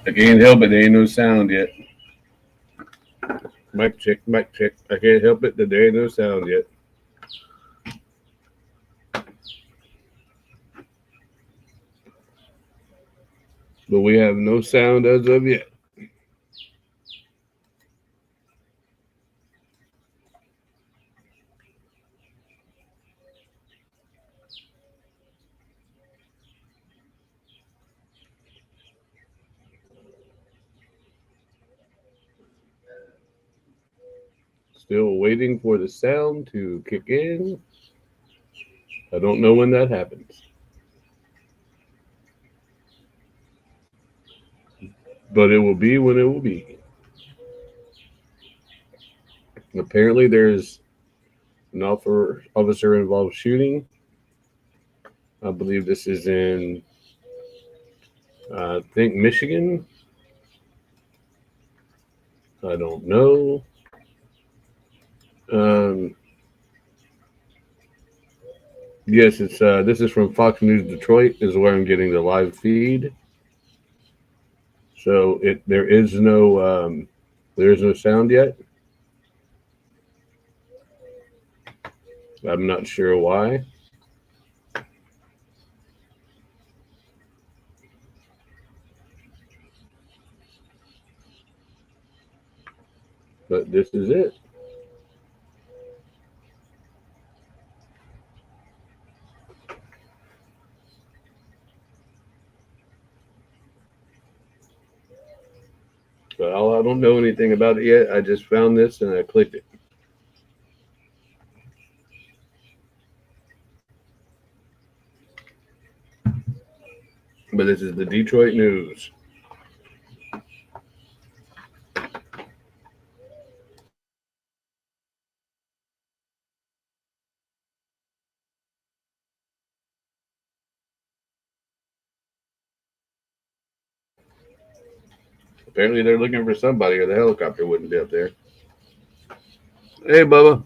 I can't help it. There ain't no sound yet. Mic check, mic check. I can't help it that there ain't no sound yet. But we have no sound as of yet. Still waiting for the sound to kick in. I don't know when that happens. But it will be when it will be. Apparently, there's an officer involved shooting. I believe this is in, I think, Michigan. I don't know. Um, yes, it's this is from Fox News Detroit. Is where I'm getting the live feed. So there is no sound yet. I'm not sure why. But this is it. Well, I don't know anything about it yet. I just found this and I clicked it. But this is the Detroit News. Apparently, they're looking for somebody, or the helicopter wouldn't be up there. Hey, Bubba.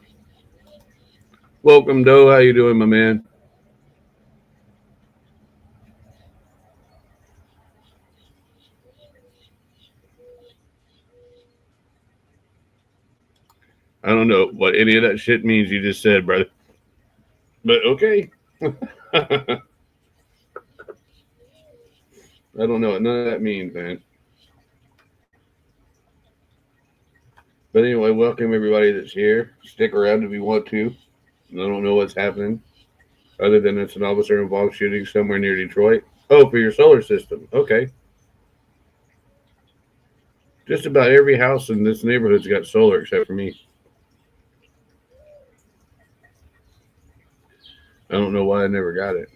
Welcome, Doe. How you doing, my man? I don't know what any of that shit means you just said, brother. But okay. I don't know what none of that means, man. But anyway, welcome everybody that's here. Stick around if you want to. I don't know what's happening, other than it's an officer involved shooting somewhere near Detroit. Oh, for your solar system. Okay. Just about every house in this neighborhood's got solar except for me. I don't know why I never got it.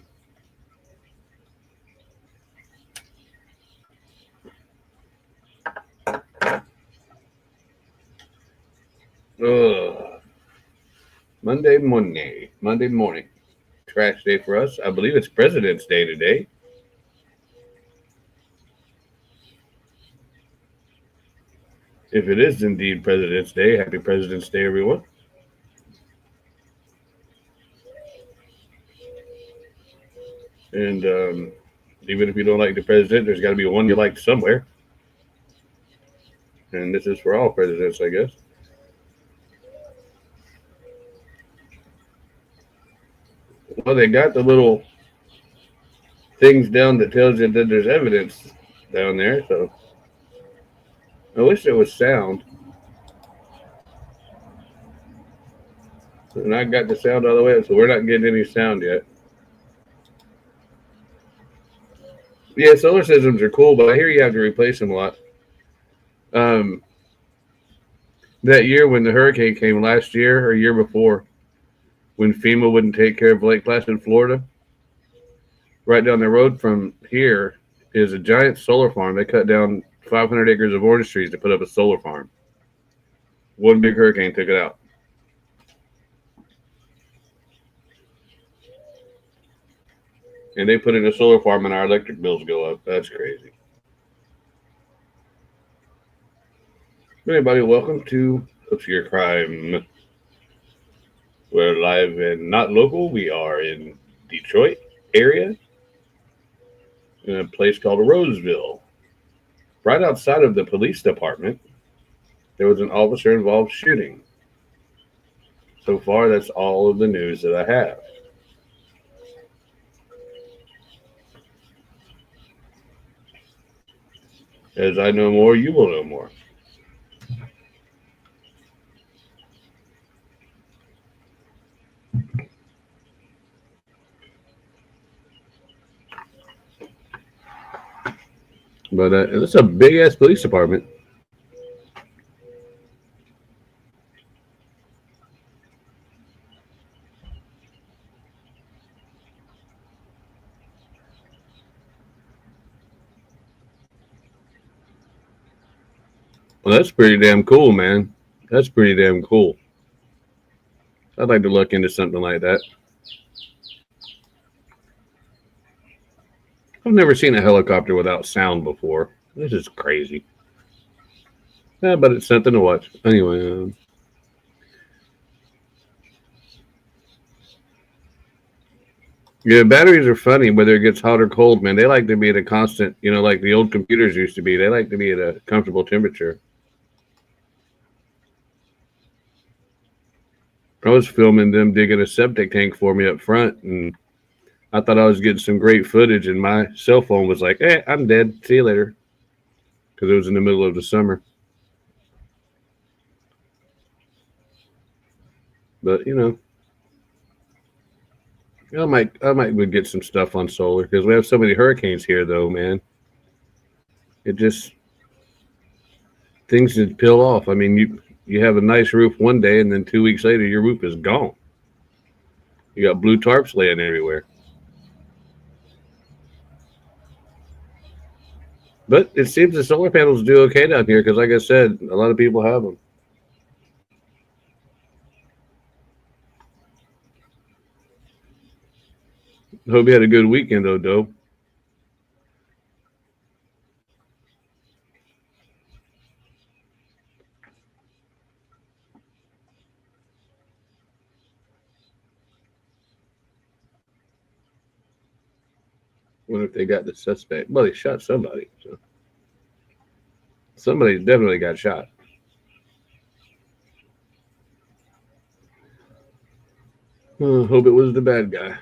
Ugh. Monday morning. Trash day for us. I believe it's President's Day today. If it is indeed President's Day, happy President's Day, everyone. And even if you don't like the president, there's got to be one you like somewhere. And this is for all presidents, I guess. Well, they got the little things down that tells you that there's evidence down there. So I wish there was sound. And I got the sound all the way up, so we're not getting any sound yet. Yeah, solar systems are cool, but I hear you have to replace them a lot. Um, that year when the hurricane came last year or year before, when FEMA wouldn't take care of Lake Placid, Florida, right down the road from here is a giant solar farm. They cut down 500 acres of orange trees to put up a solar farm. One big hurricane took it out. And they put in a solar farm and our electric bills go up. That's crazy. Anybody, welcome to Obscure Crime. We're live and not local. We are in Detroit area in a place called Roseville right outside of the police department, there was an officer-involved shooting. So far, that's all of the news that I have. As I know more, you will know more. But it's a big-ass police department. Well, that's pretty damn cool, man. That's pretty damn cool. I'd like to look into something like that. I've never seen a helicopter without sound before. This is crazy. Yeah, but it's something to watch. Anyway, yeah, batteries are funny whether it gets hot or cold, man. They like to be at a constant, like the old computers used to be. They like to be at a comfortable temperature. I was filming them digging a septic tank for me up front, and I thought I was getting some great footage, and my cell phone was like, "Hey, I'm dead. See you later," because it was in the middle of the summer. But I might get some stuff on solar because we have so many hurricanes here, though, man. It just things just peel off. I mean, you have a nice roof one day, and then 2 weeks later, your roof is gone. You got blue tarps laying everywhere. But it seems the solar panels do okay down here because, like I said, a lot of people have them. Hope you had a good weekend, though, Doe. Wonder if they got the suspect. Well, they shot somebody. So somebody definitely got shot. Hope it was the bad guy.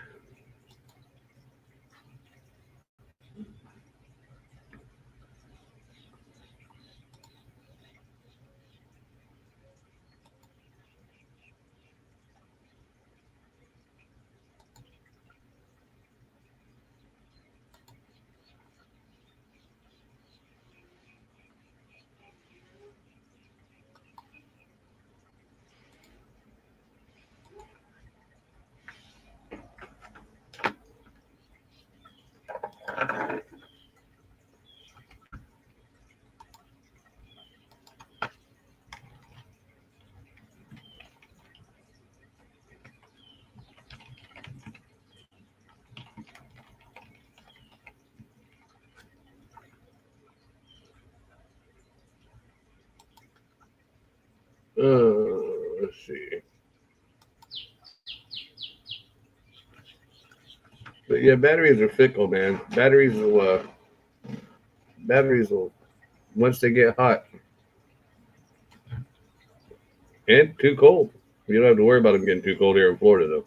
Let's see. But yeah, batteries are fickle, man. Batteries will once they get hot and too cold. You don't have to worry about them getting too cold here in Florida, though.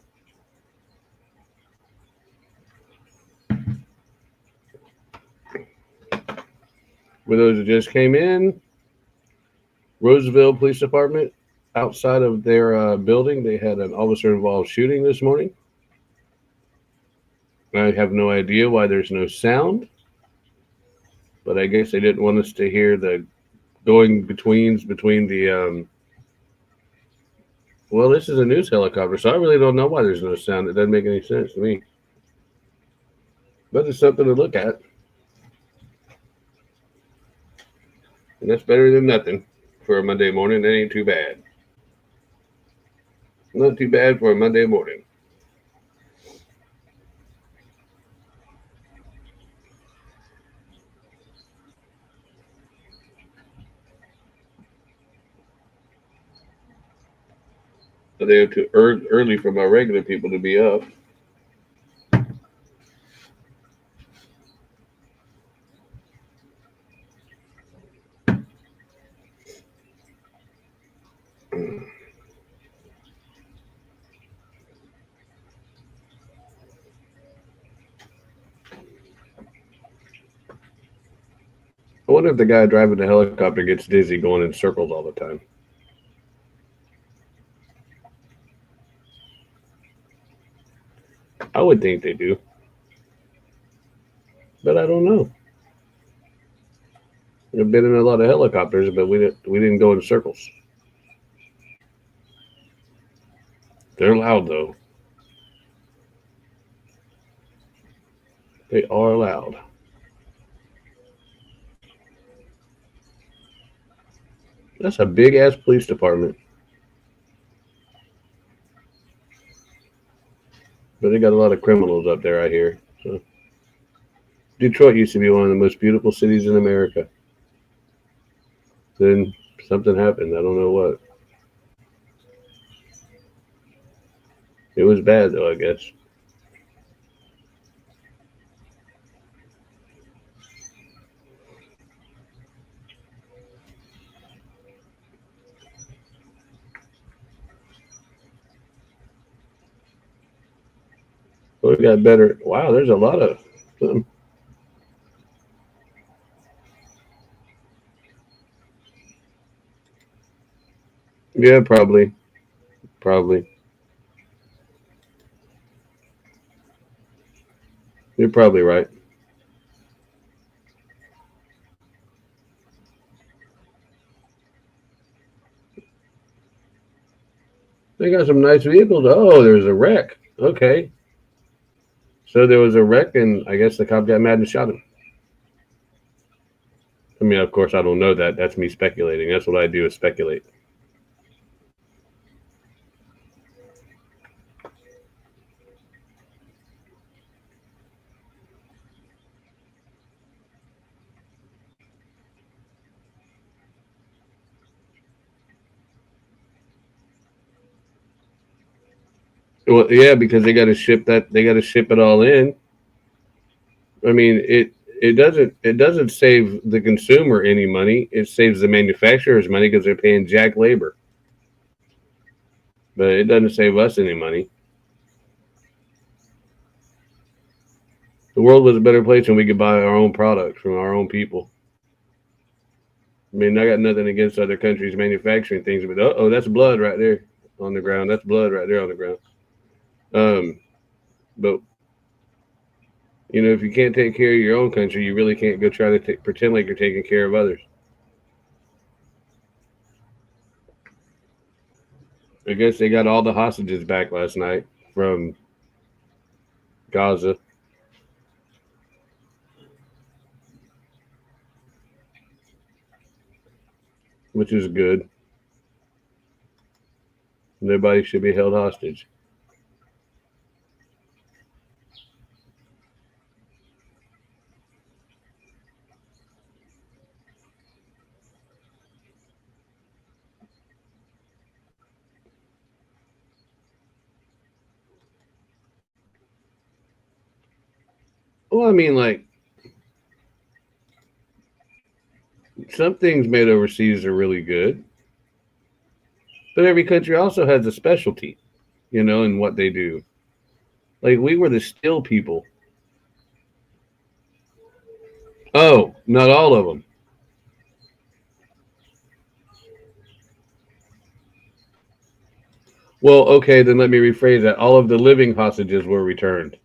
For those that just came in, Roseville Police Department, outside of their building, they had an officer-involved shooting this morning. I have no idea why there's no sound, but I guess they didn't want us to hear the going betweens between the. Well, this is a news helicopter, so I really don't know why there's no sound. It doesn't make any sense to me. But it's something to look at. And that's better than nothing for a Monday morning. That ain't too bad. Not too bad for a Monday morning. They are too early for my regular people to be up. wonder if the guy driving the helicopter gets dizzy going in circles all the time. I would think they do. But I don't know. We've been in a lot of helicopters, but we didn't go in circles. They're loud, though. They are loud. That's a big-ass police department. But they got a lot of criminals up there, I hear. So. Detroit used to be one of the most beautiful cities in America. Then something happened. I don't know what. It was bad, though, I guess. Well, we got better. Wow, there's a lot of them. Yeah, probably. You're probably right. They got some nice vehicles. Oh, there's a wreck. Okay. So there was a wreck, and I guess the cop got mad and shot him. I mean, of course, I don't know that. That's me speculating. That's what I do, is speculate. Well, yeah, because they got to ship that. They got to ship it all in. I mean, it doesn't save the consumer any money. It saves the manufacturers money because they're paying jack labor. But it doesn't save us any money. The world was a better place when we could buy our own products from our own people. I mean, I got nothing against other countries manufacturing things, but oh, that's blood right there on the ground. That's blood right there on the ground. But you know, if you can't take care of your own country, you really can't go try to pretend like you're taking care of others. I guess they got all the hostages back last night from Gaza. Which is good. Nobody should be held hostage. Well, I mean, like, some things made overseas are really good, but every country also has a specialty, you know, in what they do. Like, we were the steel people. Oh, not all of them. Well, okay, then let me rephrase that. All of the living hostages were returned,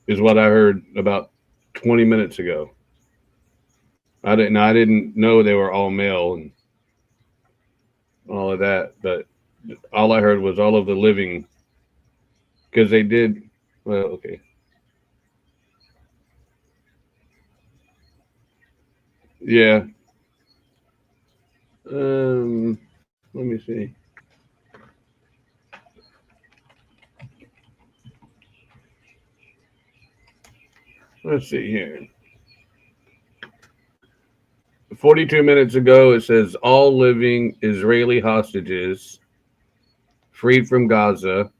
is what I heard about 20 minutes ago. I didn't know they were all male and all of that, but all I heard was all of the living, because they did. Well, okay. Yeah. Let me see. Let's see here. 42 minutes ago, it says all living Israeli hostages freed from Gaza,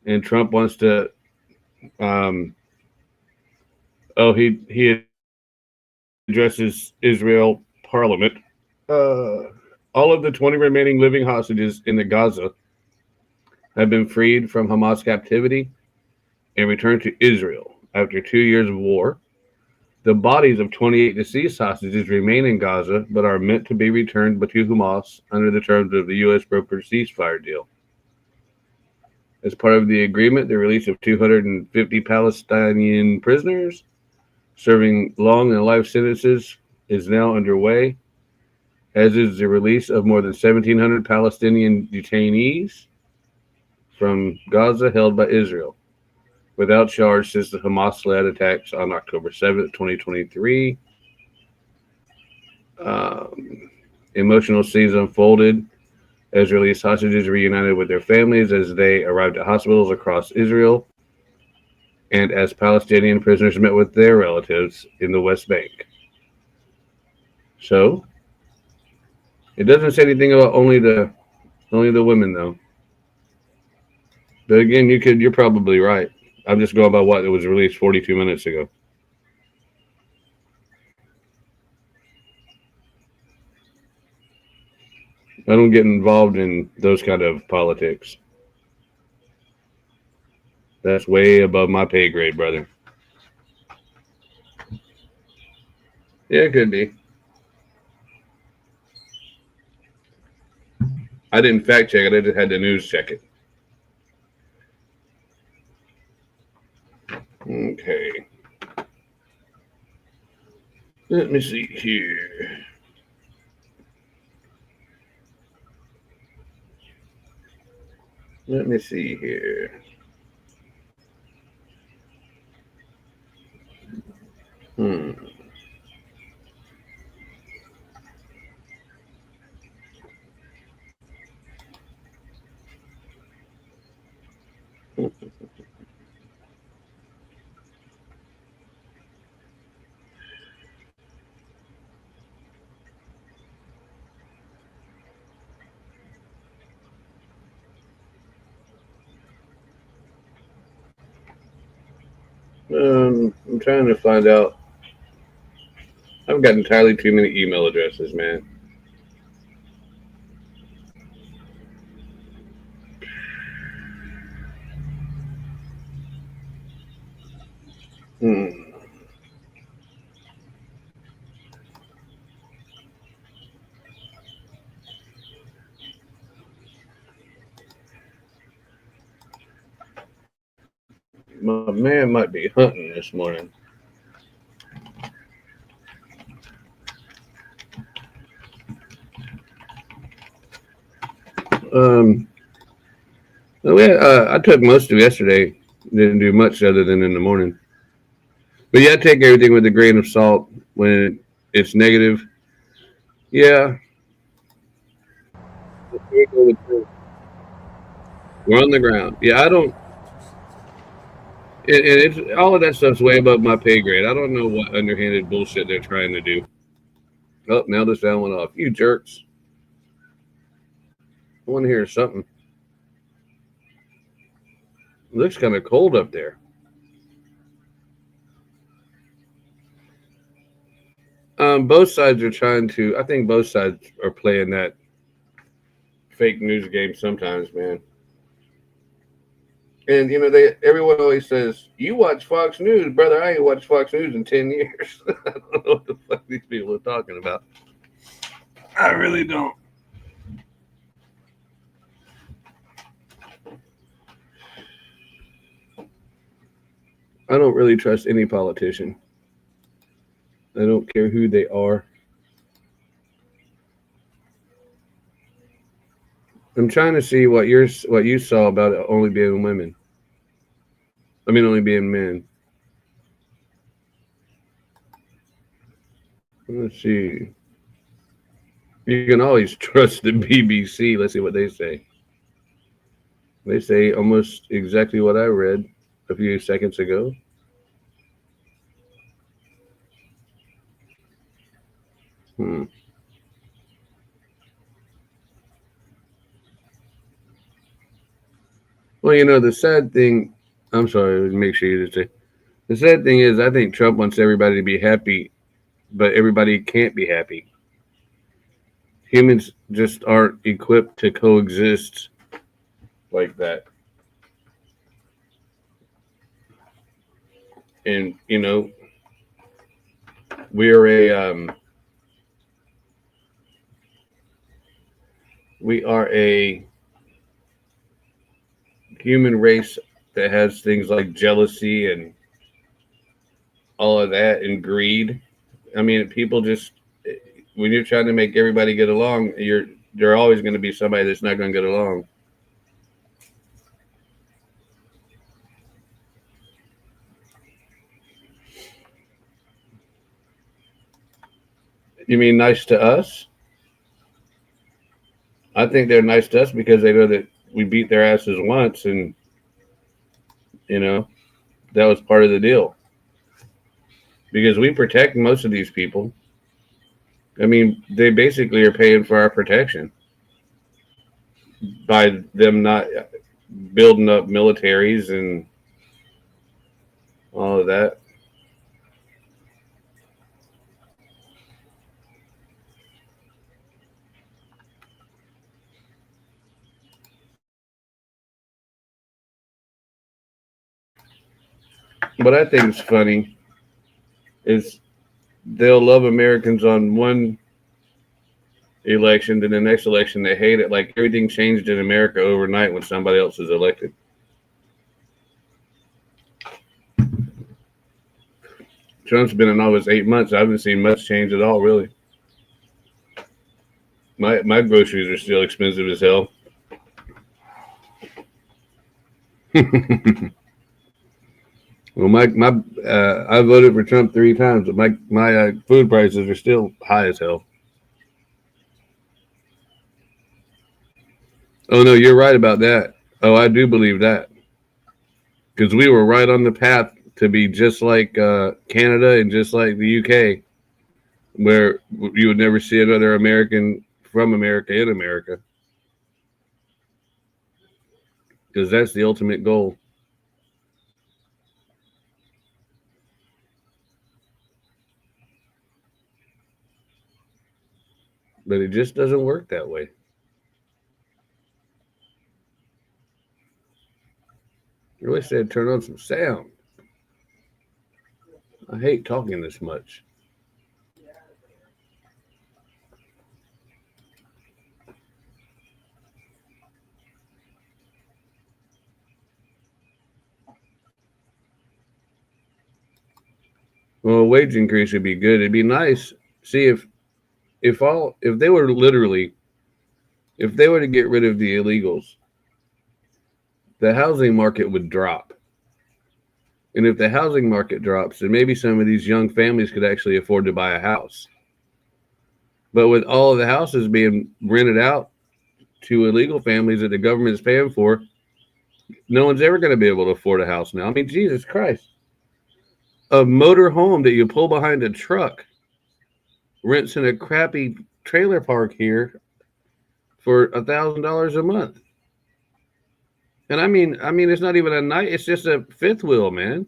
and Trump wants to. He addresses Israel Parliament. All of the 20 remaining living hostages in the Gaza have been freed from Hamas captivity and returned to Israel after 2 years of war. The bodies of 28 deceased hostages remain in Gaza, but are meant to be returned to Hamas under the terms of the U.S. brokered ceasefire deal. As part of the agreement, the release of 250 Palestinian prisoners serving long and life sentences is now underway, as is the release of more than 1,700 Palestinian detainees from Gaza held by Israel, without charge since the Hamas-led attacks on October 7th, 2023. Emotional scenes unfolded as released hostages reunited with their families as they arrived at hospitals across Israel, and as Palestinian prisoners met with their relatives in the West Bank. So, it doesn't say anything about only the women though. But again, you're probably right. I'm just going by what it was released 42 minutes ago. I don't get involved in those kind of politics. That's way above my pay grade, brother. Yeah, it could be. I didn't fact check it. I just had the news check it. Okay. Let me see here. Let me see here. I'm trying to find out. I've got entirely too many email addresses, man. My man might be hunting this morning. I took most of yesterday. Didn't do much other than in the morning. But yeah, I take everything with a grain of salt when it's negative. Yeah. We're on the ground. Yeah, I don't. And it's all of that stuff's way above my pay grade. I don't know what underhanded bullshit they're trying to do. Oh, now this sound went off. You jerks. I want to hear something. It looks kind of cold up there. Both sides are trying to. I think both sides are playing that fake news game sometimes, man. And you know, everyone always says, "You watch Fox News, brother." I ain't watched Fox News in 10 years. I don't know what the fuck these people are talking about. I really don't. I don't really trust any politician. I don't care who they are. I'm trying to see what you saw about it only being women. I mean, only being men. Let's see. You can always trust the BBC. Let's see what they say. They say almost exactly what I read a few seconds ago. Well, you know, the sad thing, I'm sorry, make sure you just say, the sad thing is, I think Trump wants everybody to be happy, but everybody can't be happy. Humans just aren't equipped to coexist like that. And, you know, We are a human race that has things like jealousy and all of that and greed. I mean, people just when you're trying to make everybody get along, you're always going to be somebody that's not going to get along. You mean nice to us? I think they're nice to us because they know that we beat their asses once, and you know that was part of the deal. Because we protect most of these people. I mean, they basically are paying for our protection by them not building up militaries and all of that. What I think is funny is they'll love Americans on one election, then the next election they hate it. Like everything changed in America overnight when somebody else is elected. Trump's been in office 8 months. I haven't seen much change at all, really. My groceries are still expensive as hell. Well, my I voted for Trump 3 times, but my food prices are still high as hell. Oh no, you're right about that. Oh, I do believe that because we were right on the path to be just like Canada and just like the UK, where you would never see another American from America in America, because that's the ultimate goal. But it just doesn't work that way. I really said turn on some sound. I hate talking this much. Well, a wage increase would be good. It'd be nice. See if they were literally if they were to get rid of the illegals, the housing market would drop. And if the housing market drops, then maybe some of these young families could actually afford to buy a house. But with all of the houses being rented out to illegal families that the government is paying for, no one's ever going to be able to afford a house now. I mean, Jesus Christ. A motor home that you pull behind a truck rents in a crappy trailer park here for $1,000 a month. And I mean, it's not even a night. It's just a fifth wheel, man.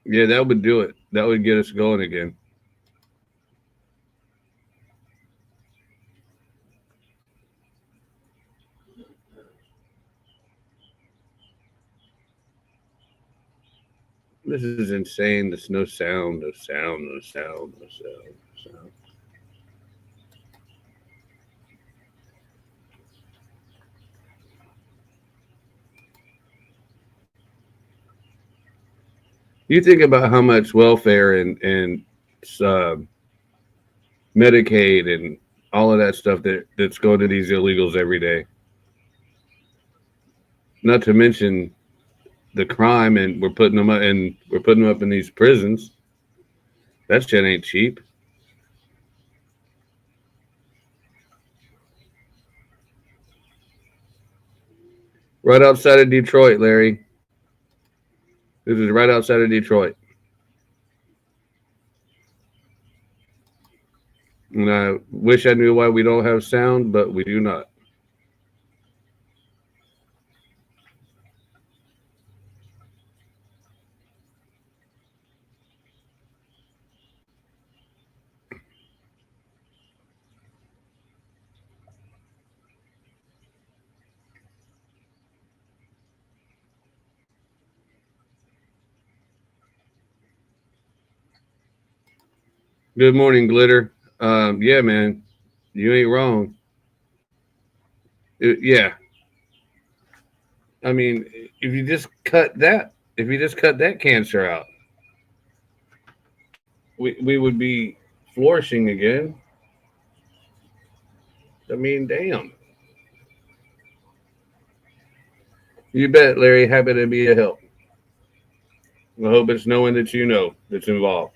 Yeah, that would do it. That would get us going again. This is insane. There's no sound, no sound, no sound, no sound, no sound. You think about how much welfare and uh, Medicaid and all of that stuff that's going to these illegals every day. Not to mention the crime, and we're putting them up in these prisons. That shit ain't cheap. Right outside of Detroit, Larry. This is right outside of Detroit. And I wish I knew why we don't have sound, but we do not. Good morning, Glitter. Yeah, man, you ain't wrong. Yeah, I mean, if you just cut that cancer out, we would be flourishing again. I mean, damn. You bet, Larry. Happy to be a help. I hope it's knowing that you know that's involved.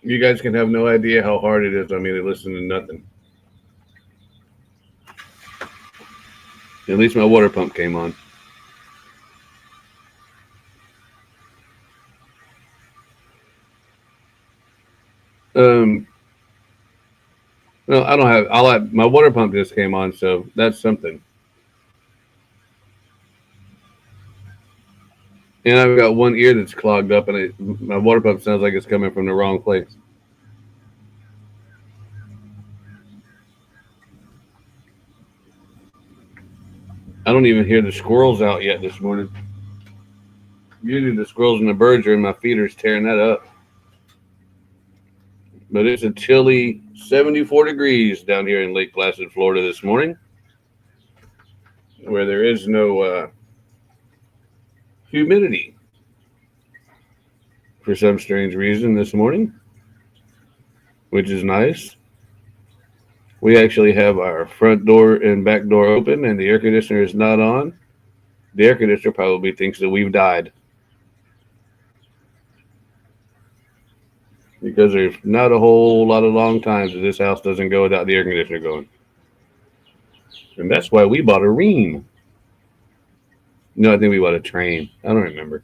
You guys can have no idea how hard it is on me to listen to nothing. At least my water pump came on. Um, no, I don't have. I'll have my water pump just came on, so that's something. And I've got one ear that's clogged up, and my water pump sounds like it's coming from the wrong place. I don't even hear the squirrels out yet this morning. Usually the squirrels and the birds are in my feeders tearing that up. But it's a chilly 74 degrees down here in Lake Placid, Florida this morning, where there is no humidity for some strange reason this morning, which is nice. We actually have our front door and back door open, and the air conditioner is not on. The air conditioner probably thinks that we've died because there's not a whole lot of long times that this house doesn't go without the air conditioner going. And that's why we bought a Ream. No, I think we bought a Train. I don't remember.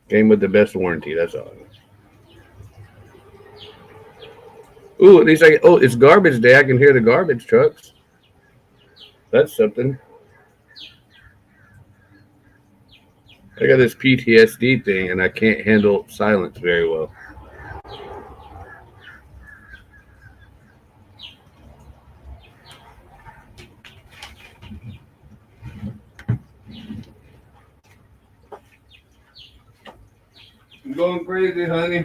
Came with the best warranty. That's all. Ooh, at least it's garbage day. I can hear the garbage trucks. That's something. I got this PTSD thing, and I can't handle silence very well. I'm going crazy, honey.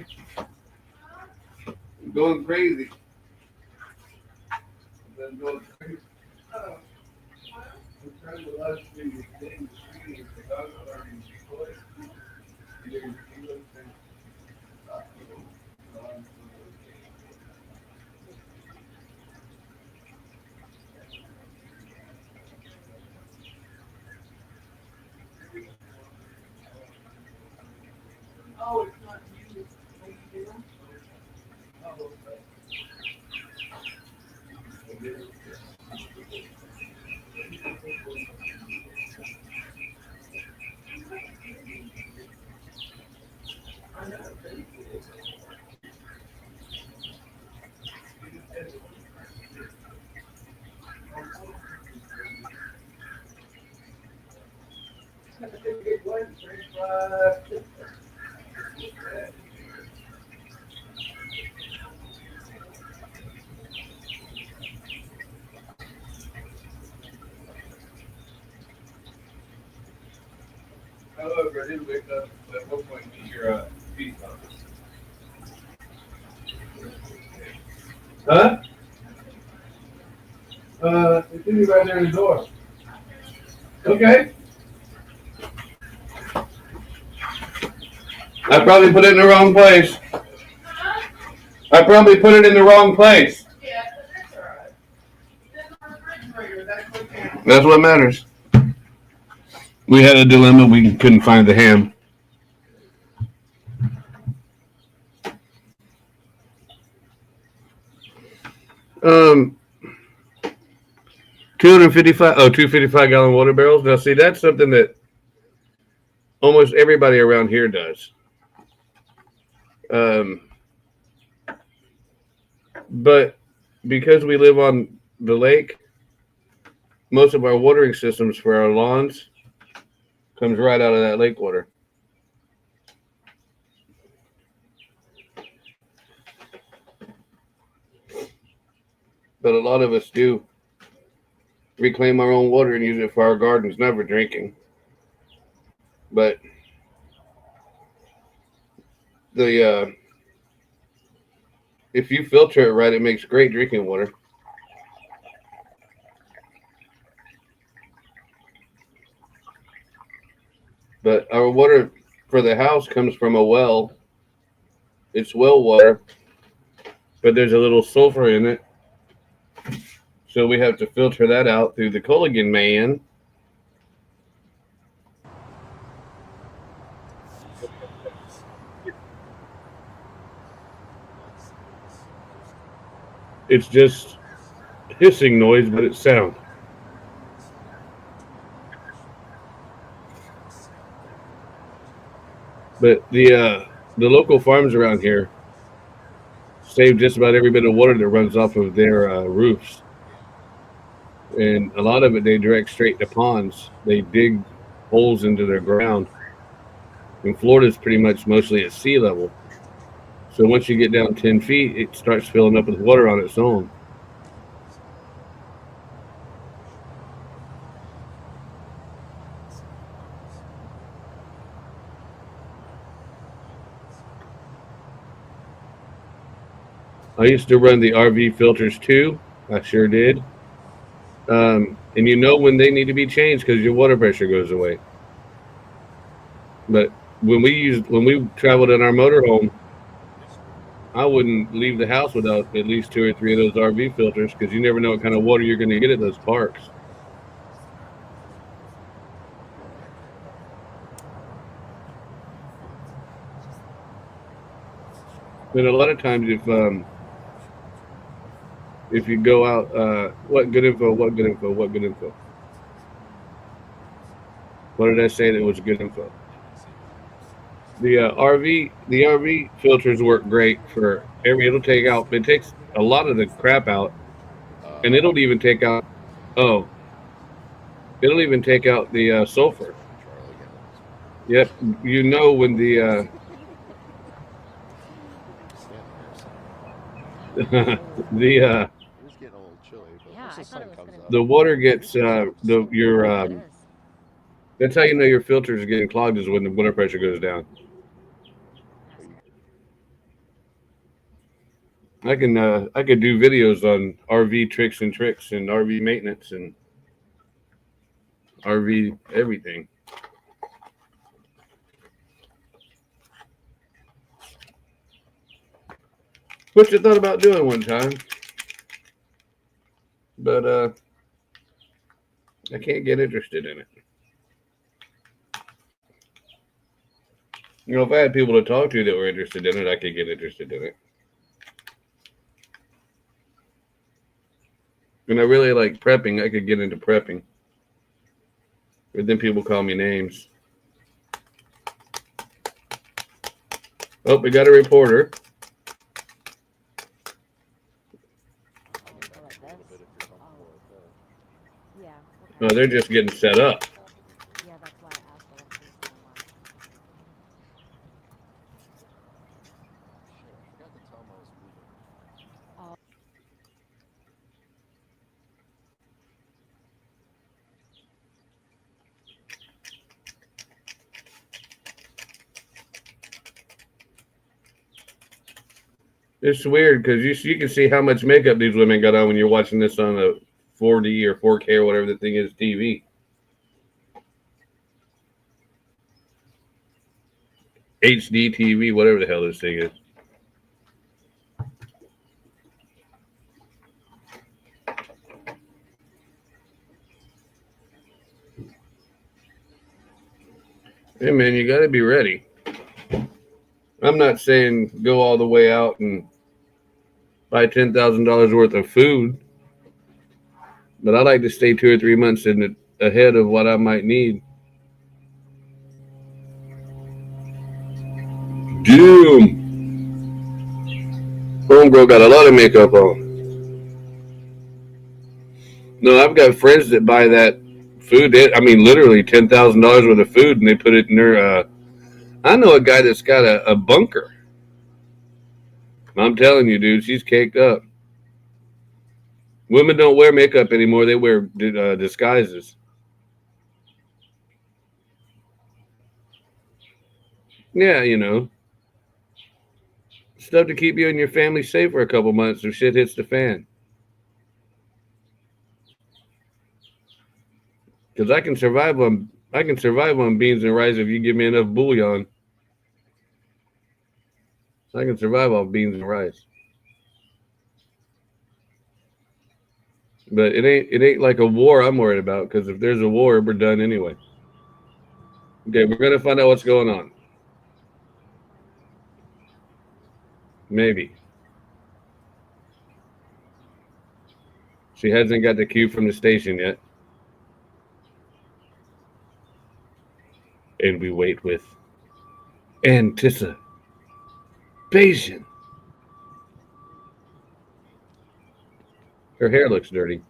I'm going crazy. I'm going crazy. I'm trying to watch these things. Oh, it's not you. However, I did wake up at one point to hear feet bumps. Huh? It's in right there in the door. Okay. I probably put it in the wrong place. I probably put it in the wrong place. Yeah, that's all right. It's in the refrigerator. That's what matters. We had a dilemma. We couldn't find the ham. Um, 255 gallon water barrels. Now, see, that's something that almost everybody around here does. Um, but because we live on the lake, most of our watering systems for our lawns comes right out of that lake water. But a lot of us do reclaim our own water and use it for our gardens, never drinking. But the if you filter it right, it makes great drinking water. But our water for the house comes from a well. It's well water, but there's a little sulfur in it. So we have to filter that out through the Culligan man. It's just hissing noise, but it's sound. But the local farms around here save just about every bit of water that runs off of their roofs, and a lot of it they direct straight to ponds. They dig holes into their ground. And Florida's pretty much mostly at sea level, so once you get down 10 feet, it starts filling up with water on its own. I used to run the RV filters too. I sure did. And you know when they need to be changed because your water pressure goes away. But when we traveled in our motorhome, I wouldn't leave the house without at least 2 or 3 of those RV filters because you never know what kind of water you're going to get at those parks. But a lot of times, if you go out, what good info, what good info, what good info. What did I say that was good info? The RV filters work great for every. It'll take out. It takes a lot of the crap out, and it'll even take out. Oh, it'll even take out the sulfur. Yep, you know when the the water gets the your that's how you know your filters are getting clogged is when the water pressure goes down. I could do videos on RV tricks and RV maintenance and RV everything. Which I thought about doing one time, but I can't get interested in it. You know, if I had people to talk to that were interested in it, I could get interested in it. And I really like prepping. I could get into prepping. But then people call me names. Oh, we got a reporter. Oh, they're just getting set up. It's weird because you can see how much makeup these women got on when you're watching this on a 4D or 4K or whatever the thing is TV. HD TV, whatever the hell this thing is. Hey man, you got to be ready. I'm not saying go all the way out and buy $10,000 worth of food, but I like to stay 2 or 3 months ahead of what I might need. Doom. Homegirl got a lot of makeup on. No, I've got friends that buy that food. I mean, literally $10,000 worth of food, and they put it in their. I know a guy that's got a bunker. I'm telling you, dude, she's caked up. Women don't wear makeup anymore. They wear disguises. Yeah, stuff to keep you and your family safe for a couple months if shit hits the fan. Because I can survive on beans and rice if you give me enough bouillon. I can survive on beans and rice. But it ain't like a war I'm worried about, because if there's a war, we're done anyway. Okay, we're gonna find out what's going on. Maybe. She hasn't got the cue from the station yet. And we wait with anticipation. Her hair looks dirty.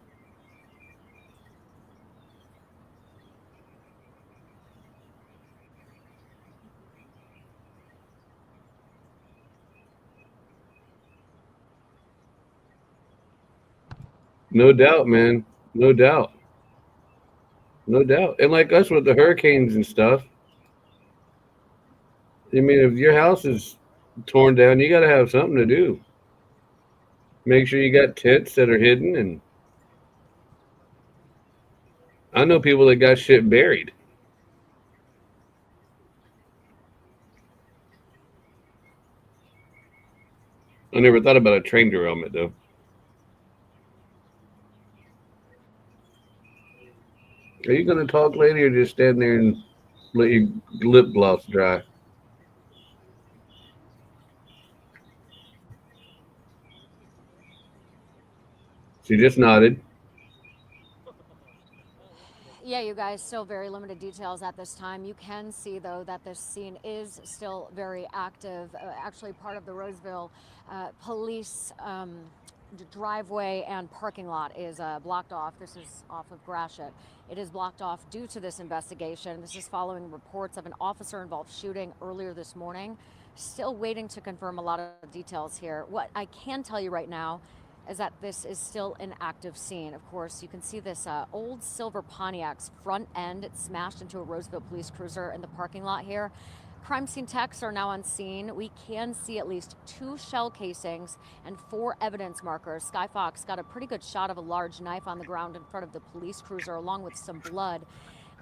No doubt, man. No doubt. No doubt. And like us with the hurricanes and stuff, I mean, if your house is torn down, you got to have something to do. Make sure you got tents that are hidden. And I know people that got shit buried. I never thought about a train derailment, though. Are you going to talk, lady, or just stand there and let your lip gloss dry? She just nodded. Yeah, you guys, still very limited details at this time. You can see, though, that this scene is still very active. Actually, part of the Roseville Police driveway and parking lot is blocked off. This is off of Gratiot. It is blocked off due to this investigation. This is following reports of an officer-involved shooting earlier this morning. Still waiting to confirm a lot of details here. What I can tell you right now is that this is still an active scene. Of course, you can see this old silver Pontiac's front end. It's smashed into a Roseville police cruiser in the parking lot here. Crime scene techs are now on scene. We can see at least 2 shell casings and 4 evidence markers. Sky Fox got a pretty good shot of a large knife on the ground in front of the police cruiser, along with some blood.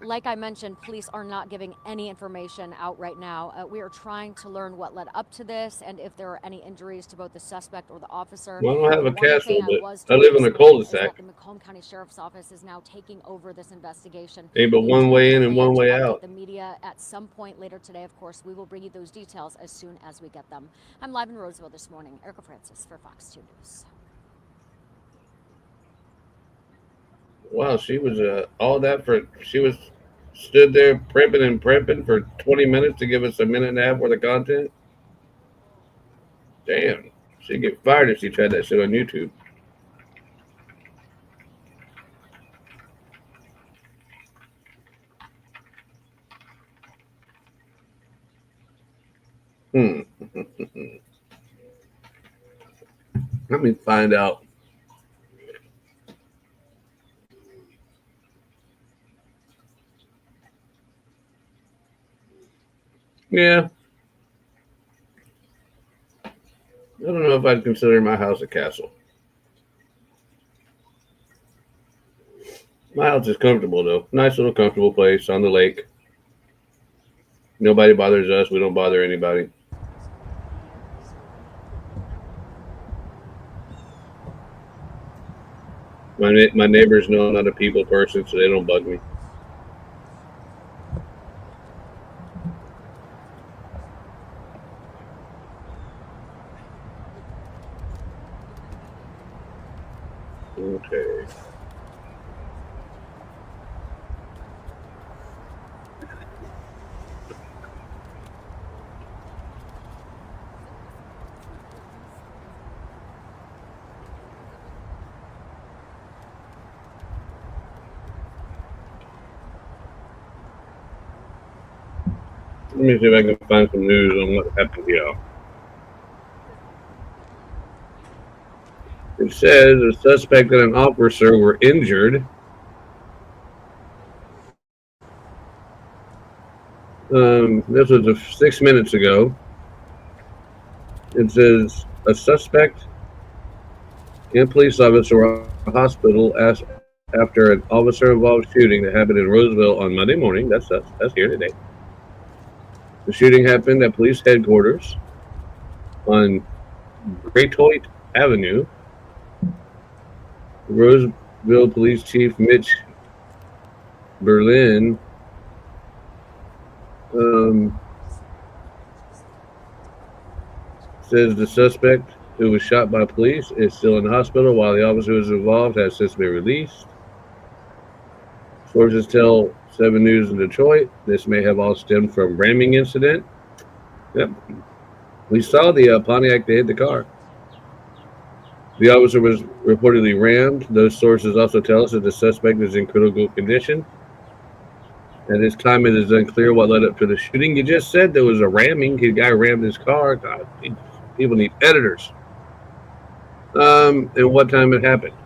Like I mentioned, police are not giving any information out right now. We are trying to learn what led up to this and if there are any injuries to both the suspect or the officer. Well, I don't have The a one castle, thing I but was I told live in this a morning is cul-de-sac. that the Macomb County Sheriff's Office is now taking over this investigation. Ain't but They one do way in and one plan to way update out. the media at some point later today. Of course, we will bring you those details as soon as we get them. I'm live in Roseville this morning. Erica Francis for Fox 2 News. Wow, she was all that for. She was stood there primping and primping for 20 minutes to give us a minute and a half worth of content. Damn, she'd get fired if she tried that shit on YouTube. Hmm. Let me find out. Yeah, I don't know if I'd consider my house a castle. My house is comfortable though. Nice little comfortable place on the lake. Nobody bothers us. We don't bother anybody. My neighbors know I'm not a people person, so they don't bug me. Okay. Let me see if I can find some news on what happened here. It says a suspect and an officer were injured. This was 6 minutes ago. It says a suspect and police officer were at a hospital after an officer-involved shooting that happened in Roseville on Monday morning. That's us. That's here today. The shooting happened at police headquarters on Great Hoyt Avenue. Roseville Police Chief Mitch Berlin says the suspect who was shot by police is still in the hospital while the officer who was involved has since been released. Sources tell 7 News in Detroit this may have all stemmed from ramming incident. Yep. We saw the Pontiac that hit the car. The officer was reportedly rammed. Those sources also tell us that the suspect is in critical condition. At this time, it is unclear what led up to the shooting. You just said there was a ramming. The guy rammed his car. God, people need editors. And what time it happened.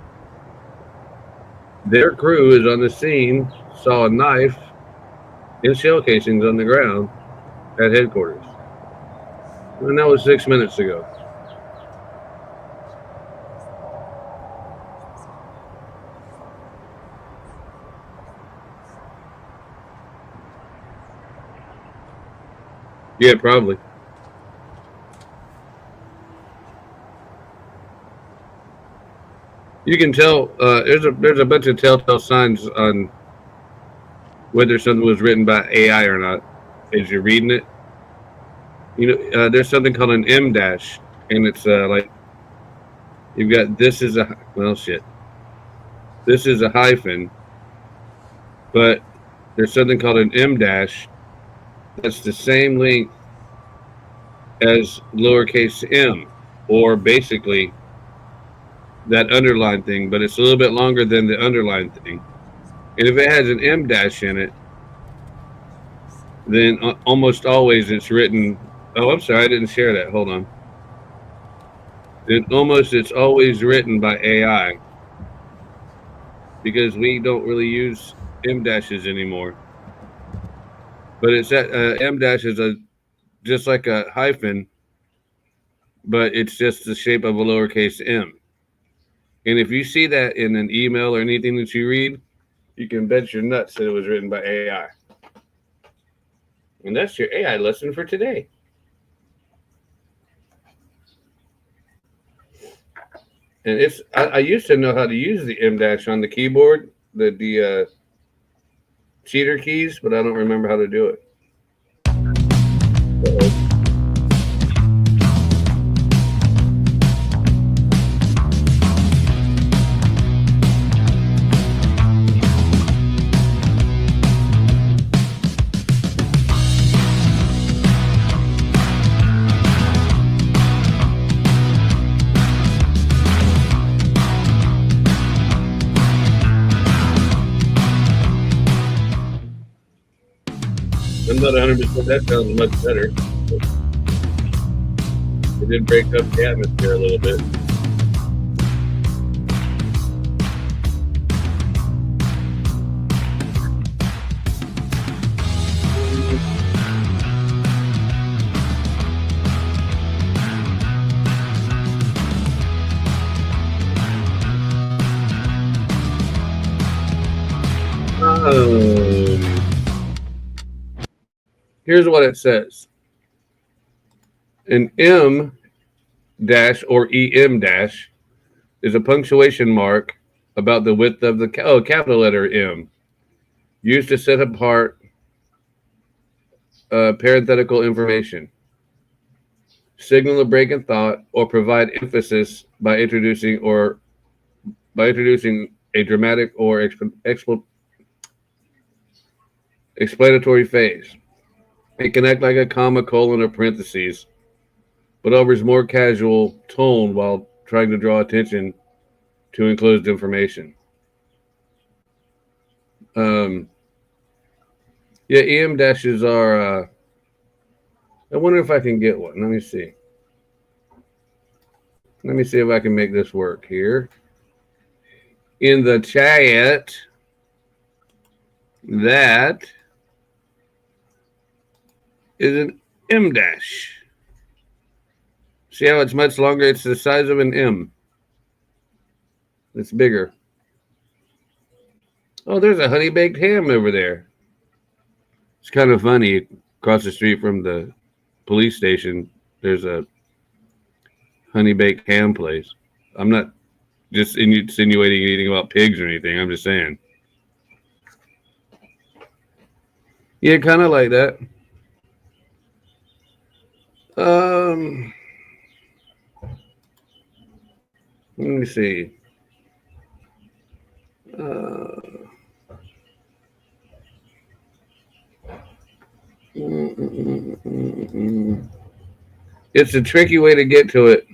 Their crew is on the scene, saw a knife and shell casings on the ground at headquarters. And that was 6 minutes ago. Yeah, probably. You can tell there's a bunch of telltale signs on whether something was written by AI or not as you're reading it. There's something called an M dash, and it's like you've got this is a hyphen, but there's something called an M dash that's the same length as lowercase m, or basically that underline thing, but it's a little bit longer than the underline thing. And if it has an M dash in it, then almost always it's written. Oh, I'm sorry, I didn't share that. Hold on. It's always written by AI because we don't really use M dashes anymore. But it's that M dash is just like a hyphen, but it's just the shape of a lowercase m. And if you see that in an email or anything that you read, you can bet your nuts that it was written by AI. And that's your AI lesson for today. And I used to know how to use the M dash on the keyboard, the cheater keys, but I don't remember how to do it. Uh-oh. I'm not 100%. That sounds much better. It did break up the atmosphere a little bit. Here's what it says. An M dash or EM dash is a punctuation mark about the width of the capital letter M, used to set apart parenthetical information, signal a break in thought, or provide emphasis by introducing a dramatic or explanatory phase. It can act like a comma, colon, or parentheses, but offers more casual tone while trying to draw attention to enclosed information. EM dashes are. I wonder if I can get one. Let me see. Let me see if I can make this work here. In the chat, that is an M dash. See how it's much longer? It's the size of an M. It's bigger. Oh, there's a honey baked ham over there. It's kind of funny. Across the street from the police station, there's a honey baked ham place. I'm not just insinuating anything about pigs or anything. I'm just saying. Yeah, kind of like that. Let me see. It's a tricky way to get to it.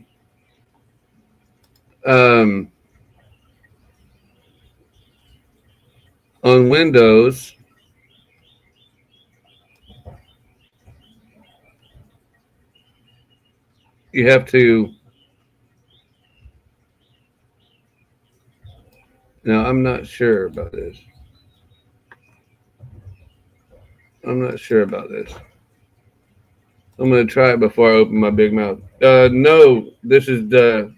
On Windows, you have to. Now, I'm not sure about this. I'm not sure about this. I'm going to try it before I open my big mouth. No, this is the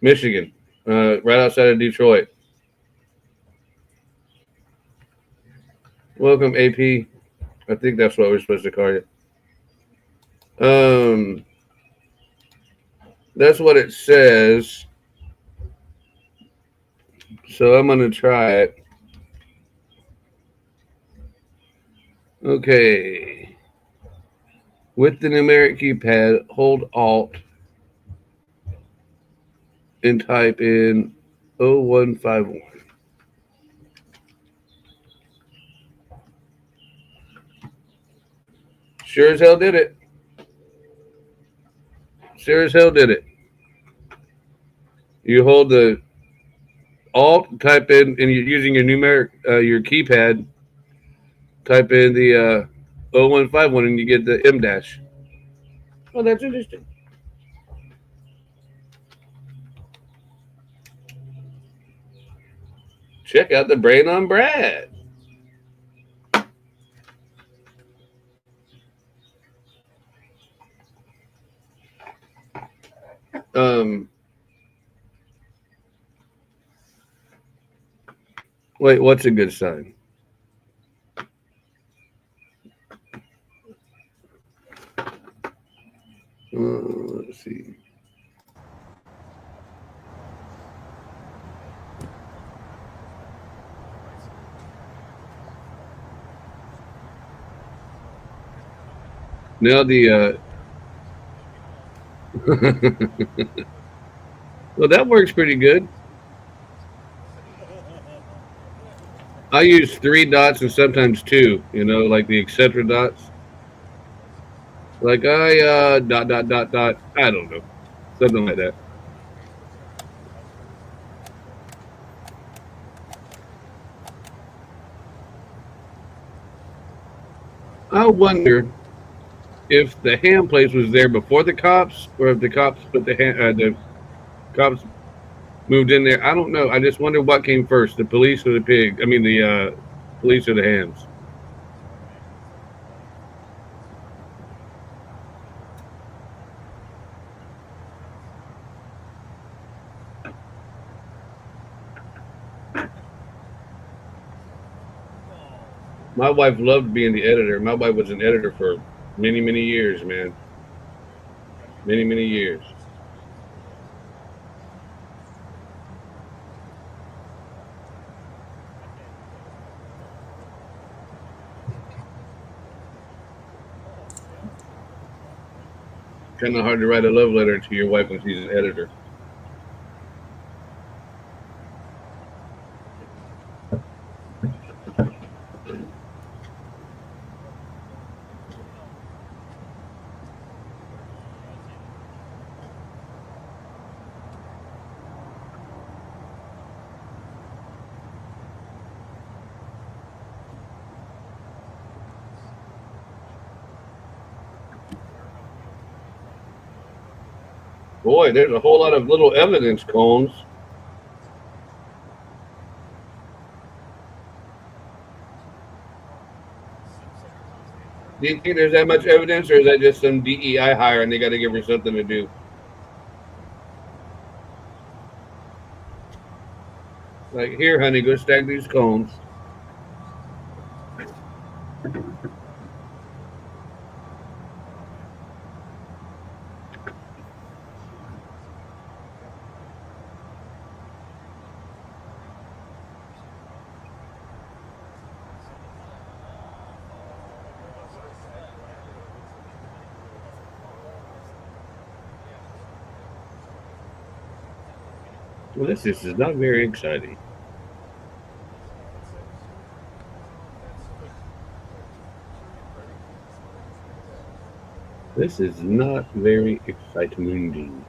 Michigan, right outside of Detroit. Welcome, AP. I think that's what we're supposed to call you. That's what it says. So I'm going to try it. Okay. With the numeric keypad, hold Alt and type in 0151. Sure as hell did it. Sure as hell did it. You hold the Alt, type in, and you're using your numeric, your keypad, type in the 0151 and you get the M dash. Oh, that's interesting. Check out the brain on Brad. Wait, what's a good sign? Let's see. Now the well, that works pretty good. I use 3 dots and sometimes 2, like the etc. dots. Like I dot dot dot dot. I don't know. Something like that. I wonder if the ham place was there before the cops, or if the cops put the cops moved in there. I don't know. I just wonder what came first, the police or the pig. I mean, the police or the hams. My wife loved being the editor. My wife was an editor for many, many years, man. Many, many years. Kind of hard to write a love letter to your wife when she's an editor. Boy, there's a whole lot of little evidence cones. Do you think there's that much evidence, or is that just some DEI hire and they got to give her something to do? Like, here, honey, go stack these cones. Well, this is not very exciting. This is not very exciting.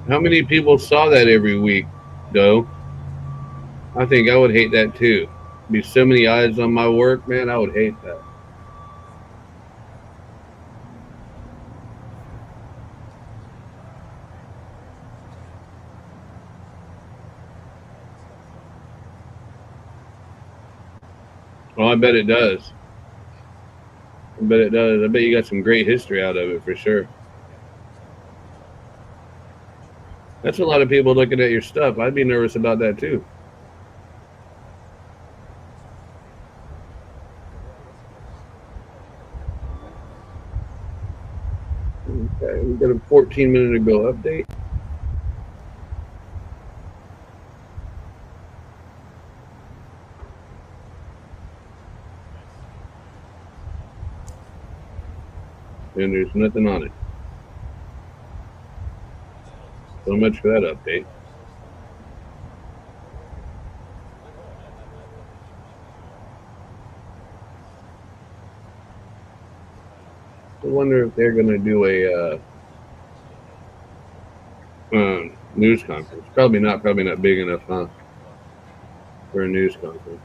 How many people saw that every week, though? I think I would hate that too. Be so many eyes on my work, man. I would hate that. Well, I bet it does. I bet it does. I bet you got some great history out of it for sure. That's a lot of people looking at your stuff. I'd be nervous about that too. Okay, we got a 14-minute ago update. And there's nothing on it. So much for that update. I wonder if they're going to do a news conference. Probably not big enough, huh? For a news conference.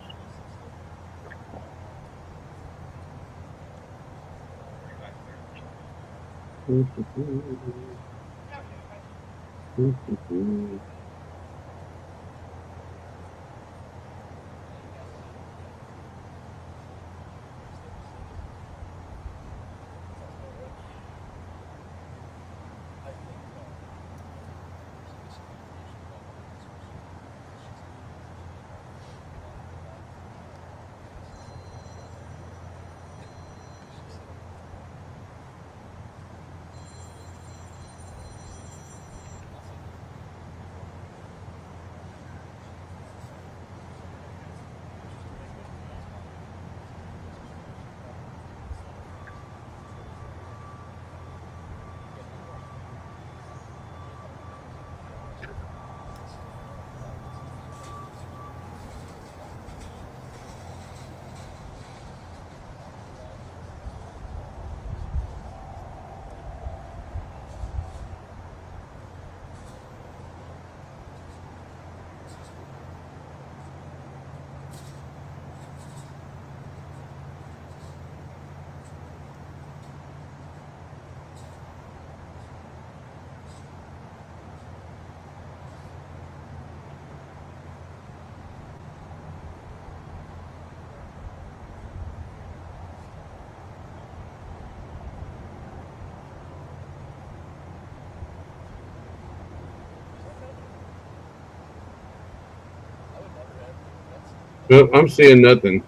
Well, I'm seeing nothing.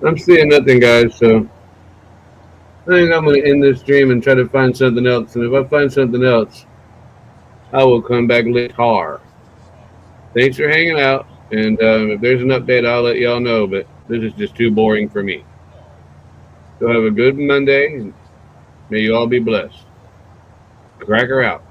I'm seeing nothing, guys. So I think I'm going to end this stream and try to find something else. And if I find something else, I will come back later. Thanks for hanging out. And if there's an update, I'll let y'all know. But this is just too boring for me. So have a good Monday, and may you all be blessed. Cracker out.